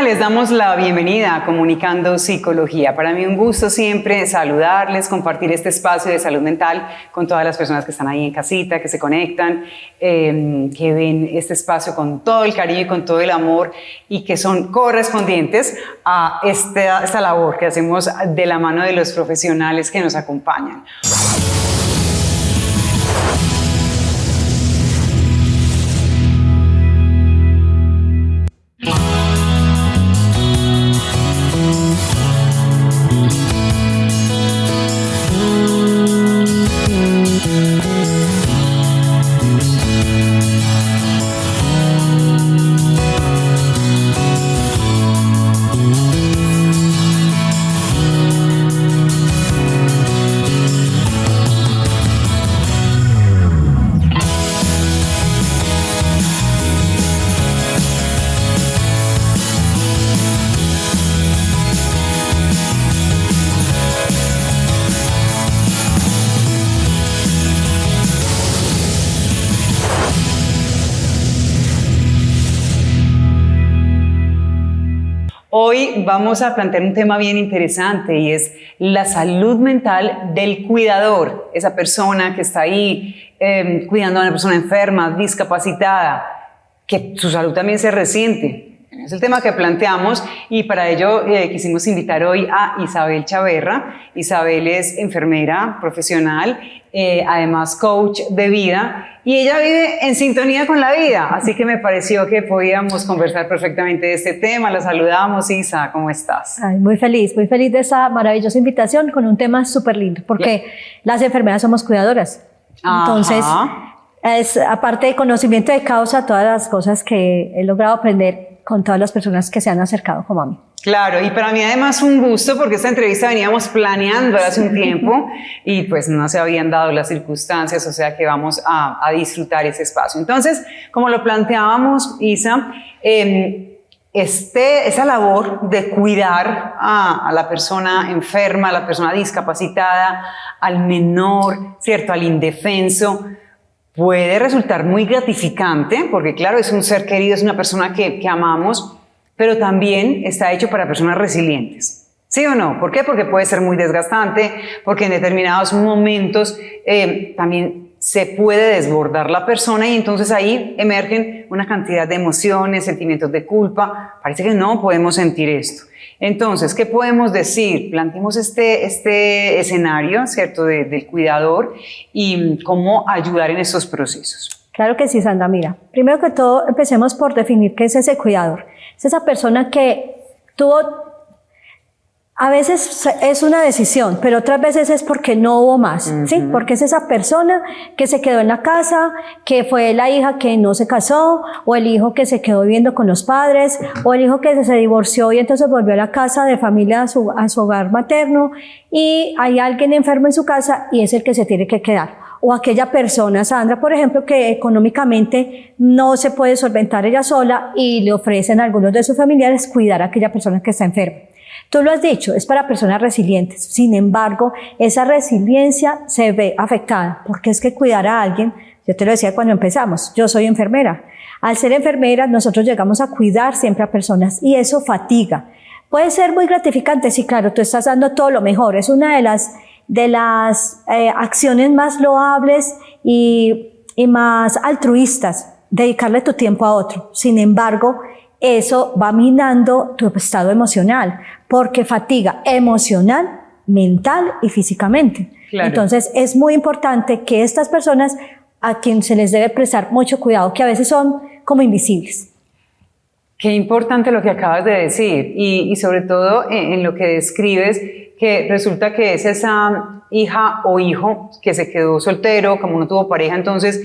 Les damos la bienvenida a Comunicando Psicología. Para mí un gusto siempre saludarles, compartir este espacio de salud mental con todas las personas que están ahí en casita, que se conectan, que ven este espacio con todo el cariño y con todo el amor y que son correspondientes a esta labor que hacemos de la mano de los profesionales que nos acompañan. Hoy vamos a plantear un tema bien interesante y es la salud mental del cuidador, esa persona que está ahí cuidando a una persona enferma, discapacitada, que su salud también se resiente. Es el tema que planteamos y para ello quisimos invitar hoy a Isabel Chaverra. Isabel es enfermera profesional, además coach de vida y ella vive en sintonía con la vida, así que me pareció que podíamos conversar perfectamente de este tema. La saludamos. Isa, ¿cómo estás? Ay, muy feliz de esa maravillosa invitación con un tema súper lindo, porque las enfermeras somos cuidadoras. Entonces, es, aparte de conocimiento de causa, todas las cosas que he logrado aprender con todas las personas que se han acercado como a mí. Claro, y para mí además un gusto porque esta entrevista veníamos planeando hace un tiempo y pues no se habían dado las circunstancias, o sea que vamos a disfrutar ese espacio. Entonces, como lo planteábamos, Isa, esa labor de cuidar a la persona enferma, a la persona discapacitada, al menor, ¿cierto?, al indefenso, puede resultar muy gratificante porque claro, es un ser querido, es una persona que amamos, pero también está hecho para personas resilientes. ¿Sí o no? ¿Por qué? Porque puede ser muy desgastante, porque en determinados momentos también se puede desbordar la persona y entonces ahí emergen una cantidad de emociones, sentimientos de culpa. Parece que no podemos sentir esto. Entonces, ¿qué podemos decir? Planteemos este escenario, ¿cierto?, del cuidador y cómo ayudar en estos procesos. Claro que sí, Sandra. Mira, primero que todo, empecemos por definir qué es ese cuidador. Es esa persona que tuvo, a veces es una decisión, pero otras veces es porque no hubo más, ¿sí? Porque es esa persona que se quedó en la casa, que fue la hija que no se casó, o el hijo que se quedó viviendo con los padres, o el hijo que se divorció y entonces volvió a la casa de familia, a su hogar materno, y hay alguien enfermo en su casa y es el que se tiene que quedar. O aquella persona, Sandra, por ejemplo, que económicamente no se puede solventar ella sola y le ofrecen a algunos de sus familiares cuidar a aquella persona que está enferma. Tú lo has dicho, es para personas resilientes. Sin embargo, esa resiliencia se ve afectada porque es que cuidar a alguien, yo te lo decía cuando empezamos, yo soy enfermera. Al ser enfermera, nosotros llegamos a cuidar siempre a personas y eso fatiga. Puede ser muy gratificante, sí, claro, tú estás dando todo lo mejor, es una de las acciones más loables y más altruistas, dedicarle tu tiempo a otro. Sin embargo, eso va minando tu estado emocional, porque fatiga emocional, mental y físicamente. Claro. Entonces, es muy importante que estas personas a quienes se les debe prestar mucho cuidado, que a veces son como invisibles. Qué importante lo que acabas de decir y sobre todo en lo que describes, que resulta que es esa hija o hijo que se quedó soltero, como no tuvo pareja, entonces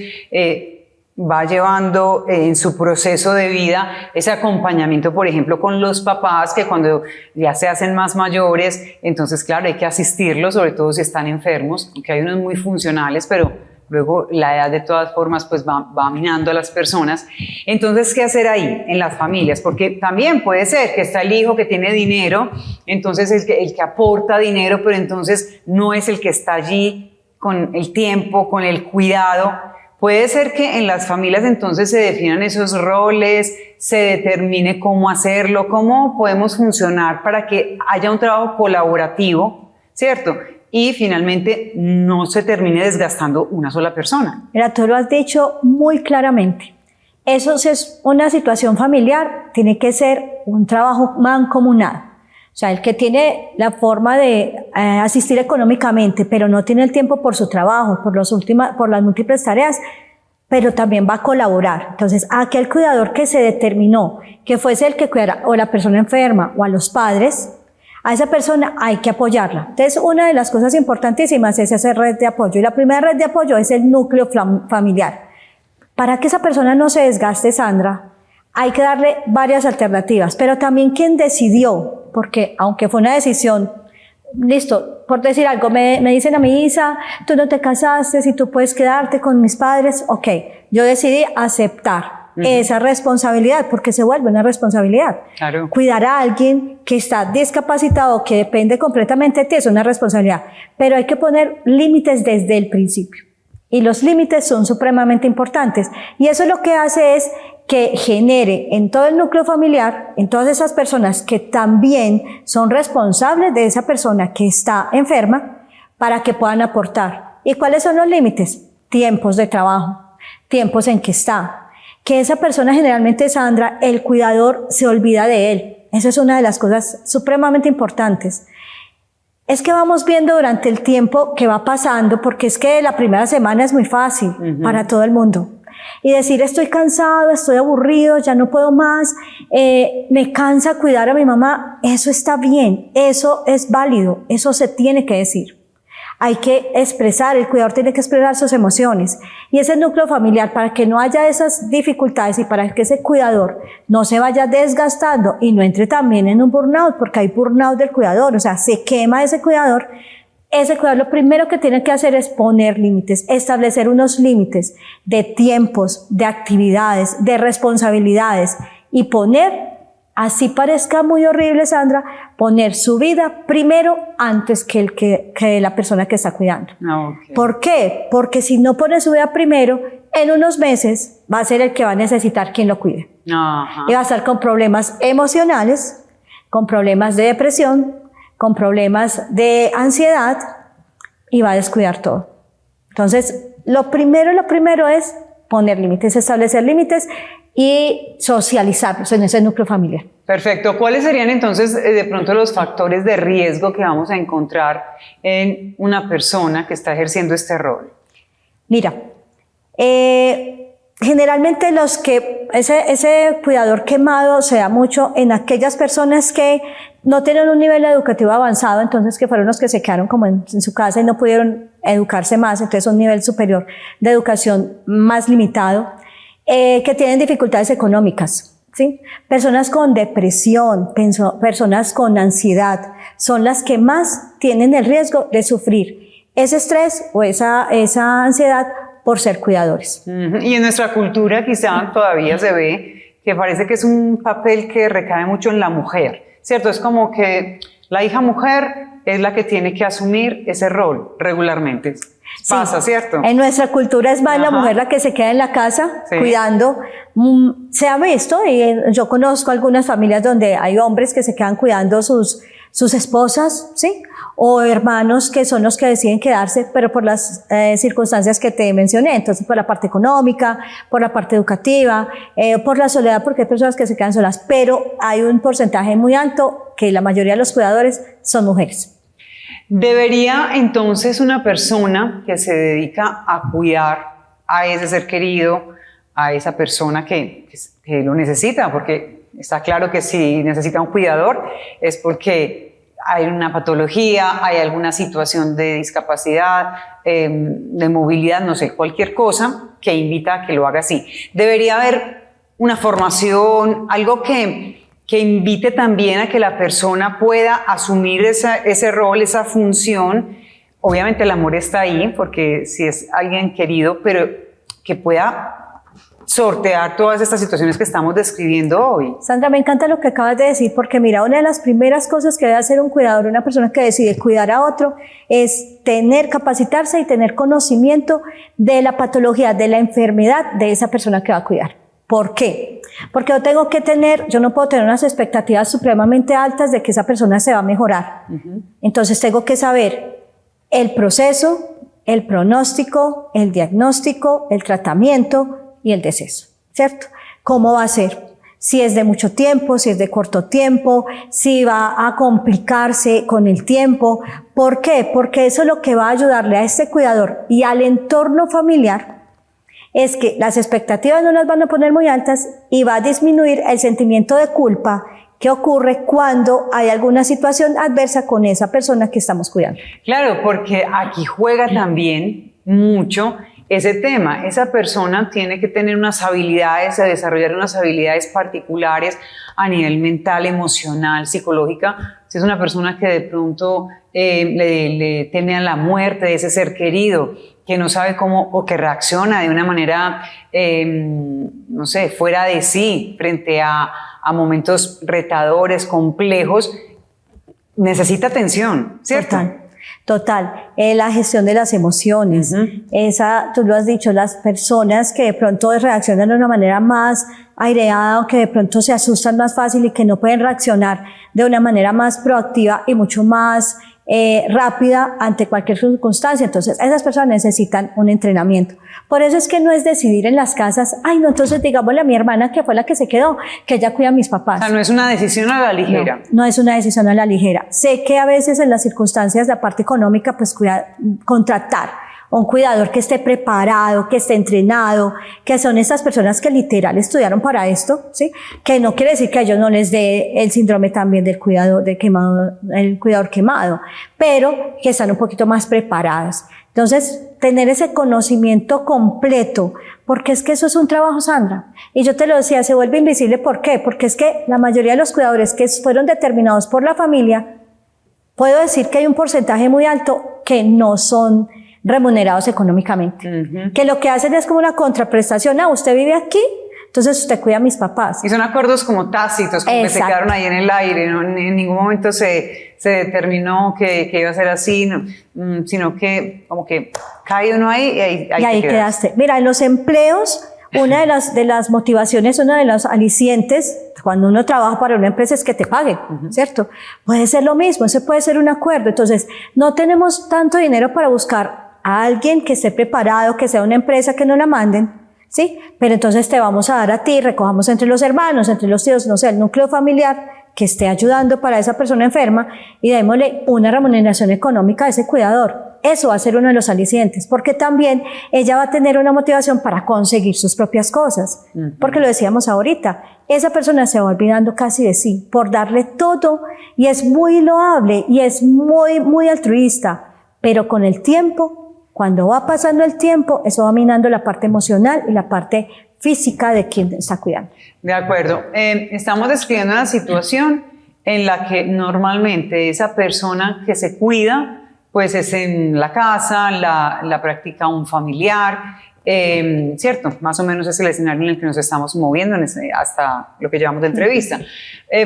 va llevando en su proceso de vida ese acompañamiento, por ejemplo, con los papás, que cuando ya se hacen más mayores, entonces claro, hay que asistirlos, sobre todo si están enfermos, aunque hay unos muy funcionales, pero luego la edad de todas formas pues va minando a las personas. Entonces, ¿qué hacer ahí en las familias? Porque también puede ser que está el hijo que tiene dinero, entonces el que aporta dinero, pero entonces no es el que está allí con el tiempo, con el cuidado, Puede ser que en las familias entonces se definan esos roles, se determine cómo hacerlo, cómo podemos funcionar para que haya un trabajo colaborativo, ¿cierto? Y finalmente no se termine desgastando una sola persona. Mira, tú lo has dicho muy claramente. Eso si es una situación familiar, tiene que ser un trabajo mancomunado. O sea, el que tiene la forma de asistir económicamente, pero no tiene el tiempo por su trabajo, por las múltiples tareas, pero también va a colaborar. Entonces, aquel cuidador que se determinó que fuese el que cuidara o la persona enferma o a los padres, a esa persona hay que apoyarla. Entonces, una de las cosas importantísimas es hacer red de apoyo. Y la primera red de apoyo es el núcleo familiar. Para que esa persona no se desgaste, Sandra, hay que darle varias alternativas, pero también quien decidió, porque aunque fue una decisión, listo, por decir algo, me dicen a mí, Isa, tú no te casaste, si tú puedes quedarte con mis padres, ok, yo decidí aceptar esa responsabilidad, porque se vuelve una responsabilidad. Claro. Cuidar a alguien que está discapacitado, que depende completamente de ti, es una responsabilidad, pero hay que poner límites desde el principio. Y los límites son supremamente importantes. Y eso lo que hace es que genere en todo el núcleo familiar, en todas esas personas que también son responsables de esa persona que está enferma, para que puedan aportar. ¿Y cuáles son los límites? Tiempos de trabajo, tiempos en que está. Que esa persona generalmente, Sandra, el cuidador se olvida de él. Esa es una de las cosas supremamente importantes. Es que vamos viendo durante el tiempo que va pasando, porque es que la primera semana es muy fácil para todo el mundo. Y decir, estoy cansado, estoy aburrido, ya no puedo más, me cansa cuidar a mi mamá, eso está bien, eso es válido, eso se tiene que decir. Hay que expresar, el cuidador tiene que expresar sus emociones. Y ese núcleo familiar, para que no haya esas dificultades y para que ese cuidador no se vaya desgastando y no entre también en un burnout, porque hay burnout del cuidador, o sea, se quema ese cuidador lo primero que tiene que hacer es poner límites, establecer unos límites de tiempos, de actividades, de responsabilidades y poner, así parezca muy horrible, Sandra, poner su vida primero antes que la persona que está cuidando. Okay. ¿Por qué? Porque si no pone su vida primero, en unos meses va a ser el que va a necesitar quien lo cuide. Ajá. Y va a estar con problemas emocionales, con problemas de depresión, con problemas de ansiedad y va a descuidar todo. Entonces, lo primero es poner límites, establecer límites y socializarlos en ese núcleo familiar. Perfecto. ¿Cuáles serían entonces de pronto los factores de riesgo que vamos a encontrar en una persona que está ejerciendo este rol? Mira, generalmente ese cuidador quemado se da mucho en aquellas personas que no tienen un nivel educativo avanzado, entonces que fueron los que se quedaron como en su casa y no pudieron educarse más, entonces un nivel superior de educación más limitado, que tienen dificultades económicas, ¿sí? Personas con depresión, personas con ansiedad, son las que más tienen el riesgo de sufrir ese estrés o esa ansiedad por ser cuidadores. Y en nuestra cultura quizá todavía se ve que parece que es un papel que recae mucho en la mujer, ¿cierto? Es como que la hija mujer es la que tiene que asumir ese rol regularmente. Pasa, sí, ¿cierto? En nuestra cultura es más la mujer la que se queda en la casa cuidando. Se ha visto, y yo conozco algunas familias donde hay hombres que se quedan cuidando sus esposas, ¿sí? O hermanos que son los que deciden quedarse, pero por las circunstancias que te mencioné, entonces por la parte económica, por la parte educativa, por la soledad, porque hay personas que se quedan solas, pero hay un porcentaje muy alto que la mayoría de los cuidadores son mujeres. ¿Debería entonces una persona que se dedica a cuidar a ese ser querido, a esa persona que lo necesita? Porque está claro que si necesita un cuidador es porque hay una patología, hay alguna situación de discapacidad, de movilidad, no sé, cualquier cosa que invita a que lo haga así. Debería haber una formación, algo que invite también a que la persona pueda asumir ese rol, esa función. Obviamente el amor está ahí, porque si es alguien querido, pero que pueda sortear todas estas situaciones que estamos describiendo hoy. Sandra, me encanta lo que acabas de decir, porque mira, una de las primeras cosas que debe hacer un cuidador, una persona que decide cuidar a otro, es capacitarse y tener conocimiento de la patología, de la enfermedad de esa persona que va a cuidar. ¿Por qué? Porque yo no puedo tener unas expectativas supremamente altas de que esa persona se va a mejorar. Entonces tengo que saber el proceso, el pronóstico, el diagnóstico, el tratamiento y el deceso, ¿cierto? ¿Cómo va a ser? Si es de mucho tiempo, si es de corto tiempo, si va a complicarse con el tiempo. ¿Por qué? Porque eso es lo que va a ayudarle a este cuidador y al entorno familiar, es que las expectativas no las van a poner muy altas y va a disminuir el sentimiento de culpa que ocurre cuando hay alguna situación adversa con esa persona que estamos cuidando. Claro, porque aquí juega también mucho ese tema. Esa persona tiene que tener unas habilidades, desarrollar unas habilidades particulares a nivel mental, emocional, psicológica. Si es una persona que de pronto le teme a la muerte de ese ser querido, que no sabe cómo, o que reacciona de una manera, no sé, fuera de sí, frente a momentos retadores, complejos, necesita atención, ¿cierto? Total. La gestión de las emociones. Tú lo has dicho, las personas que de pronto reaccionan de una manera más aireada o que de pronto se asustan más fácil y que no pueden reaccionar de una manera más proactiva y mucho más rápida ante cualquier circunstancia. Entonces, esas personas necesitan un entrenamiento. Por eso es que no es decidir en las casas, ay, no, entonces digámosle a mi hermana que fue la que se quedó, que ella cuida a mis papás. O sea, no es una decisión a la ligera. No es una decisión a la ligera. Sé que a veces en las circunstancias, la parte económica, pues contratar a un cuidador que esté preparado, que esté entrenado, que son estas personas que literal estudiaron para esto, ¿sí? Que no quiere decir que a ellos no les dé el síndrome también del cuidador quemado, pero que están un poquito más preparadas. Entonces, tener ese conocimiento completo, porque es que eso es un trabajo, Sandra. Y yo te lo decía, se vuelve invisible, ¿por qué? Porque es que la mayoría de los cuidadores que fueron determinados por la familia, puedo decir que hay un porcentaje muy alto que no son remunerados económicamente, que lo que hacen es como una contraprestación. Usted vive aquí, entonces usted cuida a mis papás. Y son acuerdos como tácitos, como que se quedaron ahí en el aire, ¿no? En ningún momento se determinó que iba a ser así, no, sino que como que cae uno ahí y ahí quedaste. Mira, en los empleos, una de las motivaciones, una de los alicientes, cuando uno trabaja para una empresa es que te paguen, ¿cierto? Puede ser lo mismo, ese puede ser un acuerdo. Entonces, no tenemos tanto dinero para buscar a alguien que esté preparado, que sea una empresa que no la manden, ¿sí? Pero entonces te vamos a dar a ti, recojamos entre los hermanos, entre los tíos, no sé, el núcleo familiar que esté ayudando para esa persona enferma y démosle una remuneración económica a ese cuidador. Eso va a ser uno de los alicientes, porque también ella va a tener una motivación para conseguir sus propias cosas, porque lo decíamos ahorita, esa persona se va olvidando casi de sí por darle todo y es muy loable y es muy, muy altruista, pero con el tiempo, cuando va pasando el tiempo, eso va minando la parte emocional y la parte física de quien está cuidando. De acuerdo. Estamos describiendo una situación en la que normalmente esa persona que se cuida, pues es en la casa, la practica un familiar, ¿cierto? Más o menos es el escenario en el que nos estamos moviendo hasta lo que llevamos de entrevista.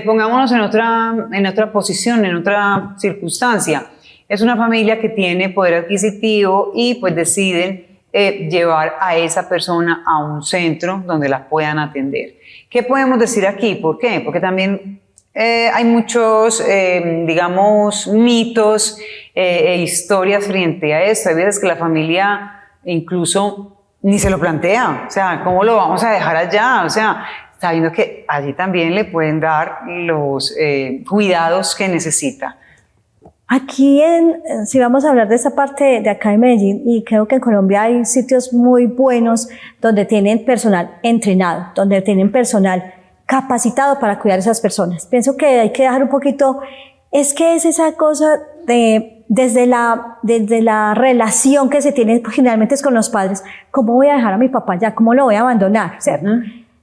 Pongámonos en otra posición, en otra circunstancia. Es una familia que tiene poder adquisitivo y pues deciden llevar a esa persona a un centro donde la puedan atender. ¿Qué podemos decir aquí? ¿Por qué? Porque también hay muchos, digamos, mitos e historias frente a esto. Hay veces que la familia incluso ni se lo plantea. O sea, ¿cómo lo vamos a dejar allá? O sea, sabiendo que allí también le pueden dar los cuidados que necesita. Aquí, si vamos a hablar de esa parte de acá en Medellín, y creo que en Colombia hay sitios muy buenos donde tienen personal entrenado, donde tienen personal capacitado para cuidar a esas personas. Pienso que hay que dejar un poquito, es que es esa cosa desde la relación que se tiene generalmente es con los padres. ¿Cómo voy a dejar a mi papá ya? ¿Cómo lo voy a abandonar? ¿Cierto?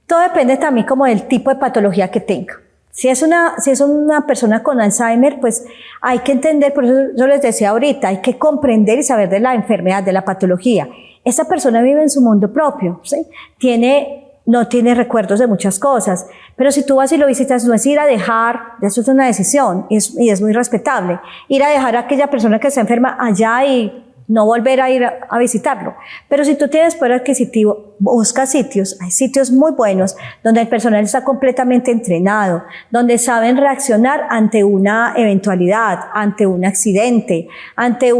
Todo depende también como del tipo de patología que tenga. Si es una persona con Alzheimer, pues hay que entender, por eso yo les decía ahorita, hay que comprender y saber de la enfermedad, de la patología. Esa persona vive en su mundo propio, ¿sí? Tiene no tiene recuerdos de muchas cosas. Pero si tú vas y lo visitas, no es ir a dejar, eso es una decisión y es muy respetable, ir a dejar a aquella persona que está enferma allá y no volver a ir a visitarlo. Pero si tú tienes poder adquisitivo, busca sitios, hay sitios muy buenos donde el personal está completamente entrenado, donde saben reaccionar ante una eventualidad, ante un accidente, ante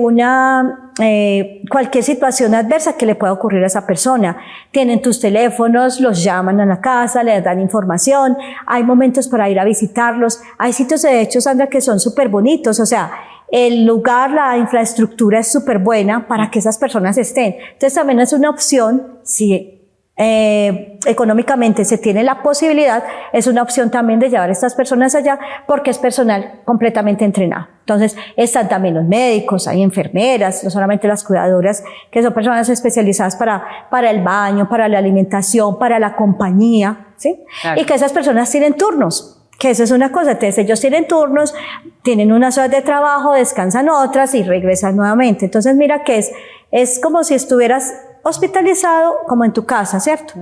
cualquier situación adversa que le pueda ocurrir a esa persona. Tienen tus teléfonos, los llaman a la casa, les dan información, hay momentos para ir a visitarlos, hay sitios de hecho, Sandra, que son súper bonitos, o sea, el lugar, la infraestructura es súper buena para que esas personas estén. Entonces también es una opción, si económicamente se tiene la posibilidad, es una opción también de llevar a estas personas allá porque es personal completamente entrenado. Entonces están también los médicos, hay enfermeras, no solamente las cuidadoras, que son personas especializadas para el baño, para la alimentación, para la compañía, ¿sí? Claro. Y que esas personas tienen turnos. Que eso es una cosa, entonces ellos tienen turnos, tienen unas horas de trabajo, descansan otras y regresan nuevamente. Entonces mira que es como si estuvieras hospitalizado como en tu casa, ¿cierto?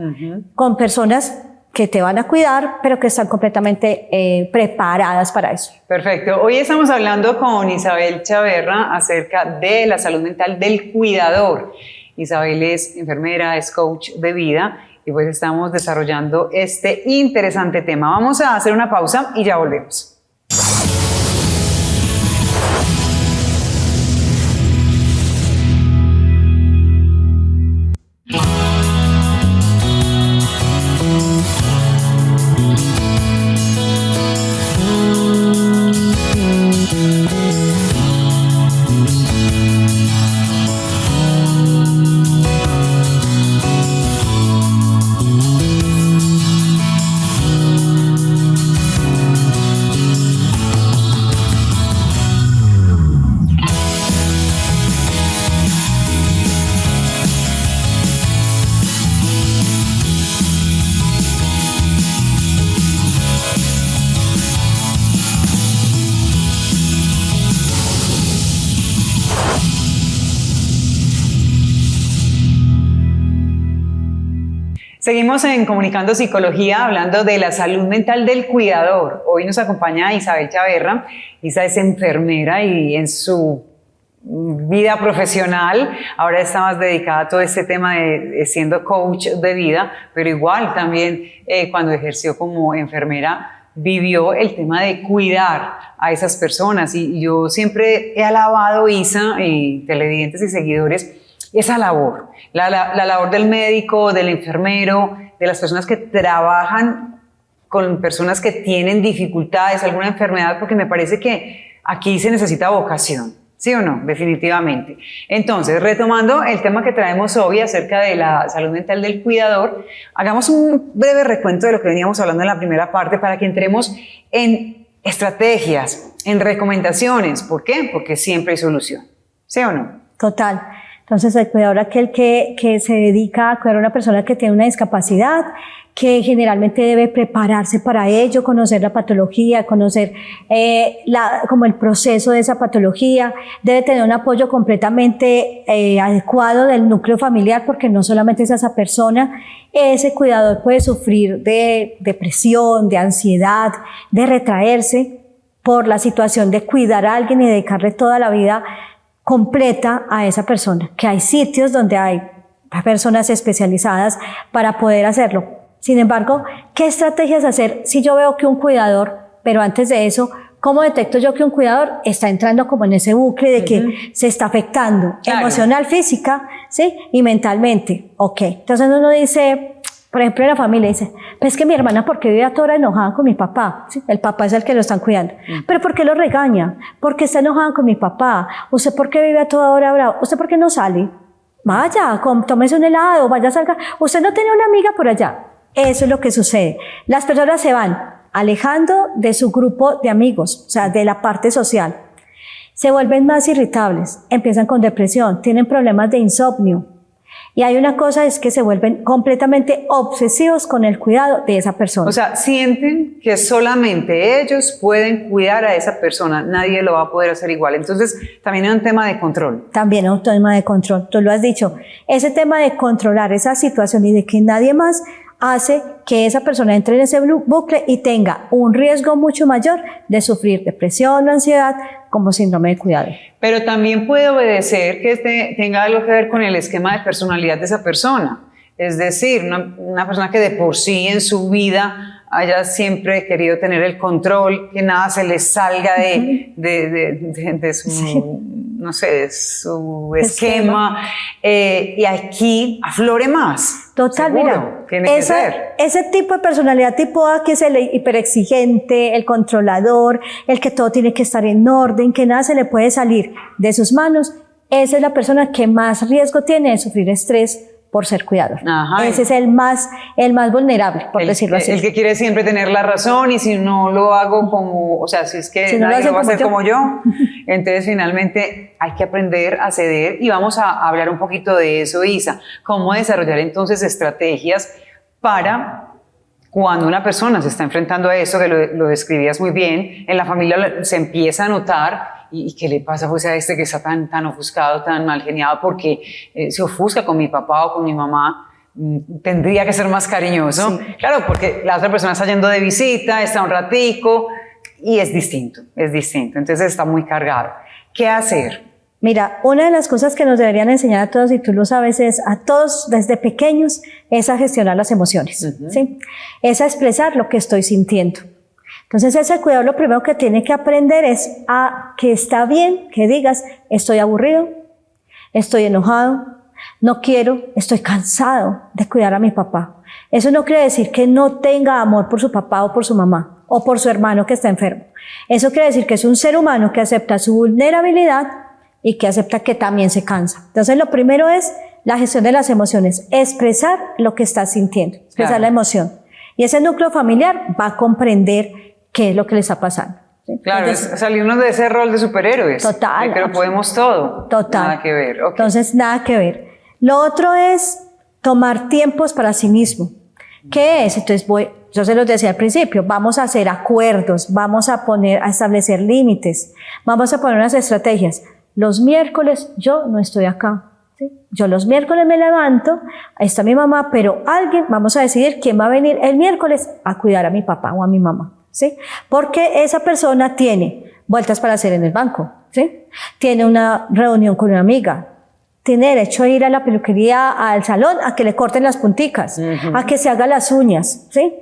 Con personas que te van a cuidar, pero que están completamente preparadas para eso. Perfecto. Hoy estamos hablando con Isabel Chaverra acerca de la salud mental del cuidador. Isabel es enfermera, es coach de vida. Y pues estamos desarrollando este interesante tema. Vamos a hacer una pausa y ya volvemos. Seguimos en Comunicando Psicología hablando de la salud mental del cuidador. Hoy nos acompaña Isabel Chaverra. Isa es enfermera y en su vida profesional ahora está más dedicada a todo este tema de siendo coach de vida, pero igual también cuando ejerció como enfermera vivió el tema de cuidar a esas personas y yo siempre he alabado, Isa, y televidentes y seguidores, esa labor, la labor del médico, del enfermero, de las personas que trabajan con personas que tienen dificultades, alguna enfermedad, porque me parece que aquí se necesita vocación, ¿sí o no? Definitivamente. Entonces, retomando el tema que traemos hoy acerca de la salud mental del cuidador, hagamos un breve recuento de lo que veníamos hablando en la primera parte para que entremos en estrategias, en recomendaciones. ¿Por qué? Porque siempre hay solución, ¿sí o no? Total. Entonces, el cuidador aquel que se dedica a cuidar a una persona que tiene una discapacidad, que generalmente debe prepararse para ello, conocer la patología, conocer como el proceso de esa patología, debe tener un apoyo completamente adecuado del núcleo familiar, porque no solamente es esa persona, ese cuidador puede sufrir de depresión, de ansiedad, de retraerse por la situación de cuidar a alguien y dedicarle toda la vida completa a esa persona, que hay sitios donde hay personas especializadas para poder hacerlo. Sin embargo, ¿qué estrategias hacer si yo veo que un cuidador, pero antes de eso, cómo detecto yo que un cuidador está entrando como en ese bucle de que se está afectando emocional, física, ¿sí? Y mentalmente? Ok, entonces uno dice, por ejemplo, en la familia dice, pues es que mi hermana, ¿por qué vive a toda hora enojada con mi papá? ¿Sí? El papá es el que lo están cuidando. ¿Pero por qué lo regaña? ¿Por qué está enojada con mi papá? ¿Usted por qué vive a toda hora bravo? ¿Usted por qué no sale? Vaya, tómese un helado, vaya, salga. ¿Usted no tiene una amiga por allá? Eso es lo que sucede. Las personas se van alejando de su grupo de amigos, o sea, de la parte social. Se vuelven más irritables, empiezan con depresión, tienen problemas de insomnio. Y hay una cosa, es que se vuelven completamente obsesivos con el cuidado de esa persona. O sea, sienten que solamente ellos pueden cuidar a esa persona, nadie lo va a poder hacer igual. Entonces, también es un tema de control. También es un tema de control, tú lo has dicho. Ese tema de controlar esa situación y de que nadie más hace que esa persona entre en ese bucle y tenga un riesgo mucho mayor de sufrir depresión o ansiedad como síndrome de cuidador. Pero también puede obedecer que tenga algo que ver con el esquema de personalidad de esa persona. Es decir, una persona que de por sí en su vida haya siempre querido tener el control, que nada se le salga de su, sí, no sé, de su esquema. Y aquí aflore más. Total, seguro, mira, tiene que ser. Ese tipo de personalidad tipo A, que es el hiperexigente, el controlador, el que todo tiene que estar en orden, que nada se le puede salir de sus manos, esa es la persona que más riesgo tiene de sufrir estrés por ser cuidador. Ajá, ese es el más vulnerable, por decirlo así. El que quiere siempre tener la razón, y si no lo hago como, o sea, si es que si nadie lo va a hacer como yo, entonces finalmente hay que aprender a ceder, y vamos a hablar un poquito de eso, Isa. ¿Cómo desarrollar entonces estrategias para cuando una persona se está enfrentando a eso, que lo describías muy bien, en la familia se empieza a notar? ¿Y qué le pasa pues a este que está tan ofuscado, tan mal geniado porque se ofusca con mi papá o con mi mamá? Tendría que ser más cariñoso. Sí. Claro, porque la otra persona está yendo de visita, está un ratico y es distinto. Entonces está muy cargado. ¿Qué hacer? Mira, una de las cosas que nos deberían enseñar a todos, y tú lo sabes, es a todos desde pequeños, es a gestionar las emociones, ¿sí? Es a expresar lo que estoy sintiendo. Entonces ese cuidado lo primero que tiene que aprender es a que está bien que digas, estoy aburrido, estoy enojado, no quiero, estoy cansado de cuidar a mi papá. Eso no quiere decir que no tenga amor por su papá o por su mamá o por su hermano que está enfermo. Eso quiere decir que es un ser humano que acepta su vulnerabilidad y que acepta que también se cansa. Entonces lo primero es la gestión de las emociones, expresar lo que estás sintiendo, expresar la emoción. Y ese núcleo familiar va a comprender qué es lo que le está pasando. ¿Sí? Claro, entonces, es salirnos de ese rol de superhéroes. Total. De que lo podemos todo. Total. Nada que ver. Okay. Entonces, nada que ver. Lo otro es tomar tiempos para sí mismo. ¿Qué es? Entonces, yo se los decía al principio, vamos a hacer acuerdos, vamos a establecer límites, vamos a poner unas estrategias. Los miércoles yo no estoy acá. ¿Sí? Yo los miércoles me levanto, ahí está mi mamá, pero vamos a decidir quién va a venir el miércoles a cuidar a mi papá o a mi mamá. ¿Sí? Porque esa persona tiene vueltas para hacer en el banco, ¿sí? Tiene una reunión con una amiga, tiene derecho a ir a la peluquería, al salón, a que le corten las punticas, a que se haga las uñas, ¿sí?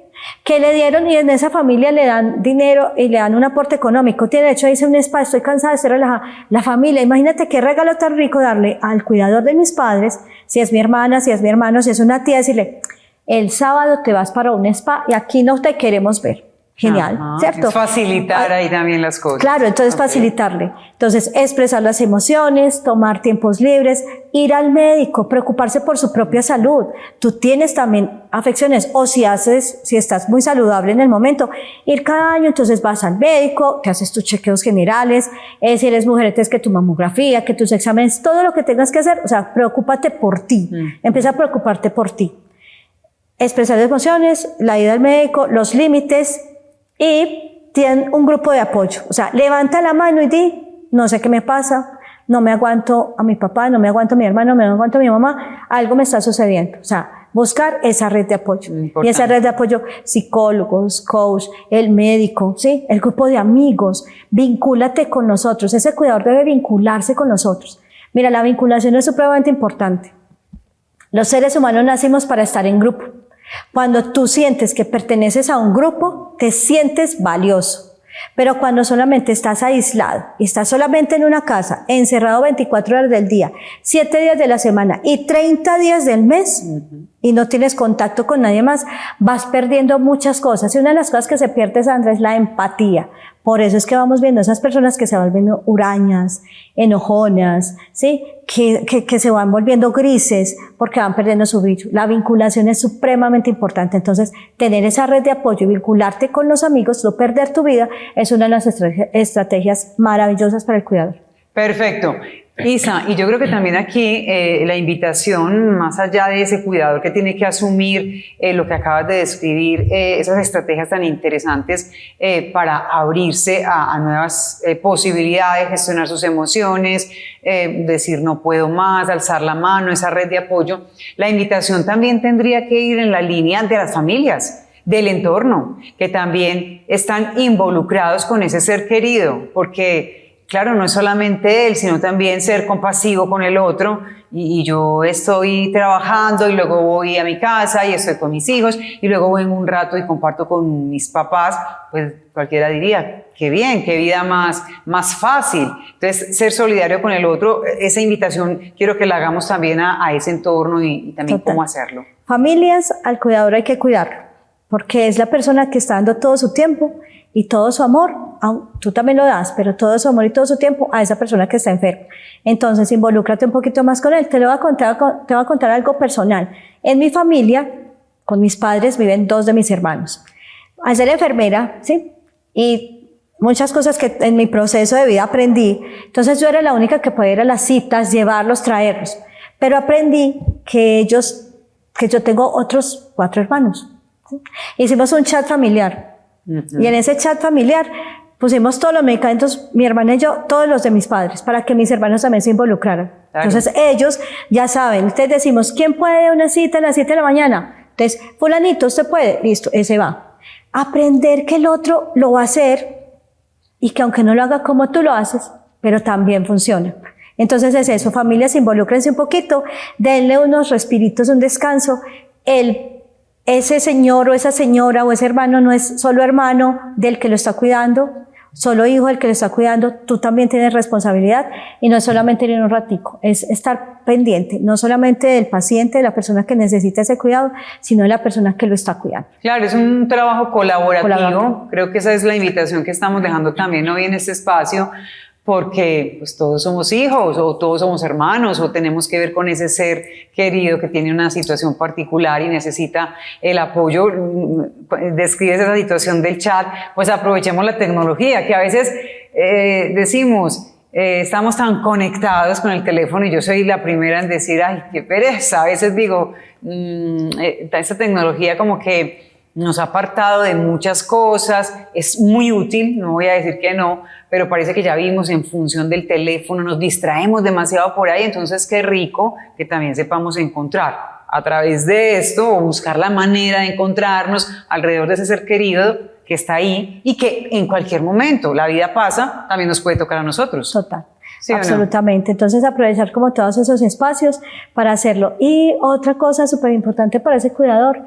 Que le dieron, y en esa familia le dan dinero y le dan un aporte económico, tiene derecho a irse a un spa, estoy cansada, estoy relajada. La familia, imagínate qué regalo tan rico darle al cuidador de mis padres, si es mi hermana, si es mi hermano, si es una tía, decirle, el sábado te vas para un spa y aquí no te queremos ver. Genial, ¿cierto? Es facilitar ahí también las cosas. Claro, entonces facilitarle. Entonces, expresar las emociones, tomar tiempos libres, ir al médico, preocuparse por su propia salud. Tú tienes también afecciones, o si estás muy saludable en el momento, ir cada año, entonces vas al médico, te haces tus chequeos generales, si eres mujer, entonces que tu mamografía, que tus exámenes, todo lo que tengas que hacer, o sea, preocúpate por ti. Empieza a preocuparte por ti. Expresar las emociones, la ida al médico, los límites, y tienen un grupo de apoyo. O sea, levanta la mano y di, no sé qué me pasa, no me aguanto a mi papá, no me aguanto a mi hermano, no me aguanto a mi mamá, algo me está sucediendo. O sea, buscar esa red de apoyo. Importante. Y esa red de apoyo, psicólogos, coach, el médico, ¿sí? El grupo de amigos, vincúlate con nosotros. Ese cuidador debe vincularse con nosotros. Mira, la vinculación es supremamente importante. Los seres humanos nacimos para estar en grupo. Cuando tú sientes que perteneces a un grupo, te sientes valioso. Pero cuando solamente estás aislado y estás solamente en una casa, encerrado 24 horas del día, 7 días de la semana y 30 días del mes, y no tienes contacto con nadie más, vas perdiendo muchas cosas. Y una de las cosas que se pierde, Sandra, es la empatía. Por eso es que vamos viendo esas personas que se van volviendo hurañas, enojonas, ¿sí? Que se van volviendo grises porque van perdiendo su brillo. La vinculación es supremamente importante. Entonces, tener esa red de apoyo y vincularte con los amigos, no perder tu vida, es una de las estrategias maravillosas para el cuidador. Perfecto. Isa, y yo creo que también aquí la invitación, más allá de ese cuidador que tiene que asumir lo que acabas de describir, esas estrategias tan interesantes para abrirse a nuevas posibilidades, gestionar sus emociones, decir no puedo más, alzar la mano, esa red de apoyo, la invitación también tendría que ir en la línea de las familias, del entorno, que también están involucrados con ese ser querido, porque claro, no es solamente él, sino también ser compasivo con el otro, y yo estoy trabajando y luego voy a mi casa y estoy con mis hijos y luego vengo un rato y comparto con mis papás, pues cualquiera diría, qué bien, qué vida más fácil. Entonces, ser solidario con el otro, esa invitación quiero que la hagamos también a ese entorno y también Total. cómo hacerlo. Familias, al cuidador hay que cuidarlo, porque es la persona que está dando todo su tiempo y todo su amor, tú también lo das, pero todo su amor y todo su tiempo a esa persona que está enferma. Entonces, involúcrate un poquito más con él. Te voy a contar algo personal. En mi familia, con mis padres, viven 2 de mis hermanos. Al ser enfermera, ¿sí? Y muchas cosas que en mi proceso de vida aprendí. Entonces, yo era la única que podía ir a las citas, llevarlos, traerlos. Pero aprendí que yo tengo otros 4 hermanos. ¿Sí? Hicimos un chat familiar. Y en ese chat familiar pusimos todos los medicamentos, mi hermana y yo, todos los de mis padres, para que mis hermanos también se involucraran. Claro. Entonces ellos ya saben, ustedes decimos, ¿quién puede una cita a las 7 de la mañana? Entonces, fulanito, usted puede, listo, ese va. Aprender que el otro lo va a hacer y que aunque no lo haga como tú lo haces, pero también funciona. Entonces es eso, familias, involúcrense un poquito, denle unos respiritos, un descanso. Ese señor o esa señora o ese hermano no es solo hermano del que lo está cuidando, solo hijo del que lo está cuidando, tú también tienes responsabilidad y no es solamente ir un ratico, es estar pendiente, no solamente del paciente, de la persona que necesita ese cuidado, sino de la persona que lo está cuidando. Claro, es un trabajo colaborativo. Creo que esa es la invitación que estamos dejando también hoy en este espacio, porque pues todos somos hijos o todos somos hermanos o tenemos que ver con ese ser querido que tiene una situación particular y necesita el apoyo. Describes esa situación del chat, pues aprovechemos la tecnología, que a veces decimos, estamos tan conectados con el teléfono y yo soy la primera en decir, ay, qué pereza. A veces digo, esta tecnología como que nos ha apartado de muchas cosas, es muy útil, no voy a decir que no, pero parece que ya vimos en función del teléfono, nos distraemos demasiado por ahí, entonces qué rico que también sepamos encontrar a través de esto o buscar la manera de encontrarnos alrededor de ese ser querido que está ahí y que en cualquier momento la vida pasa, también nos puede tocar a nosotros. Total. ¿Sí Absolutamente. Entonces aprovechar como todos esos espacios para hacerlo. Y otra cosa súper importante para ese cuidador,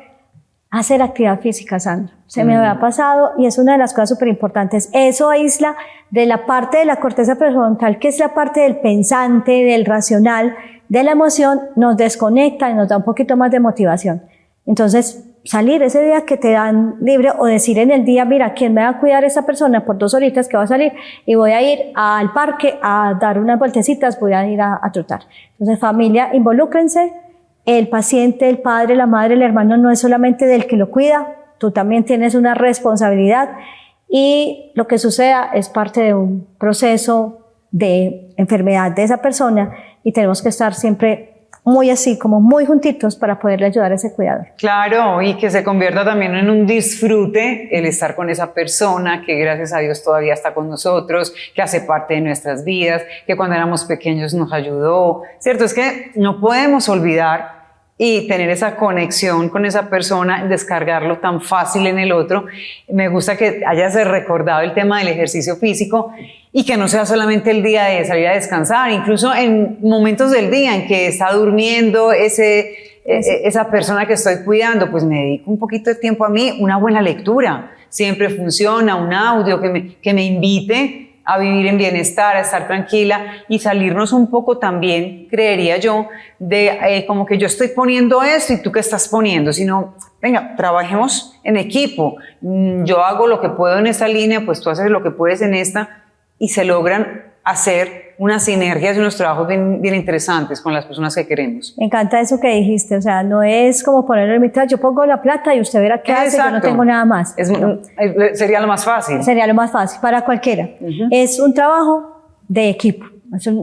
hacer actividad física, Sandra. Se me había pasado y es una de las cosas súper importantes. Eso aísla de la parte de la corteza prefrontal, que es la parte del pensante, del racional, de la emoción, nos desconecta y nos da un poquito más de motivación. Entonces, salir ese día que te dan libre o decir en el día, mira, ¿quién me va a cuidar a esta persona por 2 horitas que va a salir? Y voy a ir al parque a dar unas vueltecitas, voy a ir a trotar. Entonces, familia, involúcrense. El paciente, el padre, la madre, el hermano no es solamente del que lo cuida, tú también tienes una responsabilidad y lo que suceda es parte de un proceso de enfermedad de esa persona y tenemos que estar siempre muy así, como muy juntitos para poderle ayudar a ese cuidador. Claro, y que se convierta también en un disfrute el estar con esa persona que gracias a Dios todavía está con nosotros, que hace parte de nuestras vidas, que cuando éramos pequeños nos ayudó, ¿cierto? Es que no podemos olvidar y tener esa conexión con esa persona, descargarlo tan fácil en el otro. Me gusta que hayas recordado el tema del ejercicio físico y que no sea solamente el día de salir a descansar, incluso en momentos del día en que está durmiendo esa persona que estoy cuidando, pues me dedico un poquito de tiempo a mí, una buena lectura, siempre funciona, un audio que me invite a vivir en bienestar, a estar tranquila y salirnos un poco también, creería yo, de como que yo estoy poniendo esto y tú qué estás poniendo, sino, venga, trabajemos en equipo, yo hago lo que puedo en esta línea, pues tú haces lo que puedes en esta y se logran hacer unas sinergias y unos trabajos bien interesantes con las personas que queremos. Me encanta eso que dijiste, o sea, no es como ponerlo en mitad, yo pongo la plata y usted verá qué hace, yo no tengo nada más. Sería lo más fácil. Sería lo más fácil para cualquiera. Es un trabajo de equipo,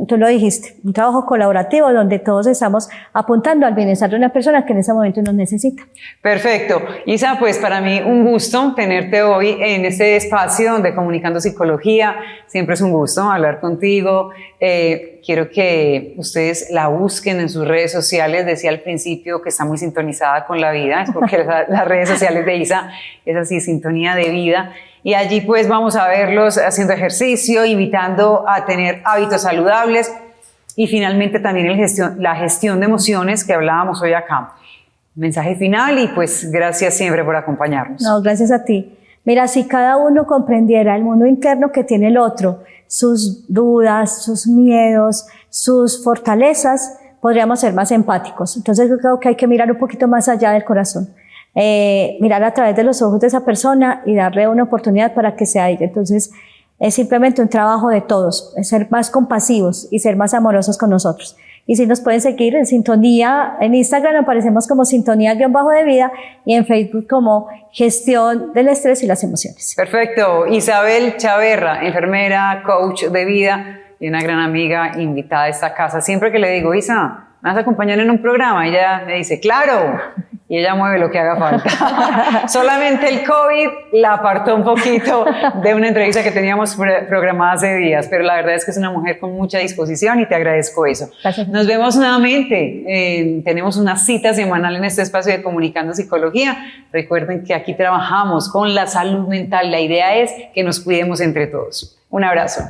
Tú lo dijiste, un trabajo colaborativo donde todos estamos apuntando al bienestar de una persona que en ese momento nos necesita. Perfecto. Isa, pues para mí un gusto tenerte hoy en este espacio de Comunicando Psicología. Siempre es un gusto hablar contigo. Quiero que ustedes la busquen en sus redes sociales. Decía al principio que está muy sintonizada con la vida, es porque las redes sociales de Isa es así, sintonía de vida. Y allí pues vamos a verlos haciendo ejercicio, invitando a tener hábitos saludables y finalmente también la gestión de emociones que hablábamos hoy acá. Mensaje final y pues gracias siempre por acompañarnos. No, gracias a ti. Mira, si cada uno comprendiera el mundo interno que tiene el otro, sus dudas, sus miedos, sus fortalezas, podríamos ser más empáticos. Entonces yo creo que hay que mirar un poquito más allá del corazón. Mirar a través de los ojos de esa persona y darle una oportunidad para que sea ella. Entonces, es simplemente un trabajo de todos, es ser más compasivos y ser más amorosos con nosotros. Y si nos pueden seguir en Sintonía, en Instagram aparecemos como Sintonía-de vida y en Facebook como Gestión del Estrés y las Emociones. Perfecto. Isabel Chaverra, enfermera, coach de vida y una gran amiga invitada a esta casa. Siempre que le digo, Isa, ¿me vas a acompañar en un programa? Y ella me dice, ¡claro! Y ella mueve lo que haga falta. Solamente el COVID la apartó un poquito de una entrevista que teníamos programada hace días, pero la verdad es que es una mujer con mucha disposición y te agradezco eso. Gracias. Nos vemos nuevamente. Tenemos una cita semanal en este espacio de Comunicando Psicología. Recuerden que aquí trabajamos con la salud mental. La idea es que nos cuidemos entre todos. Un abrazo.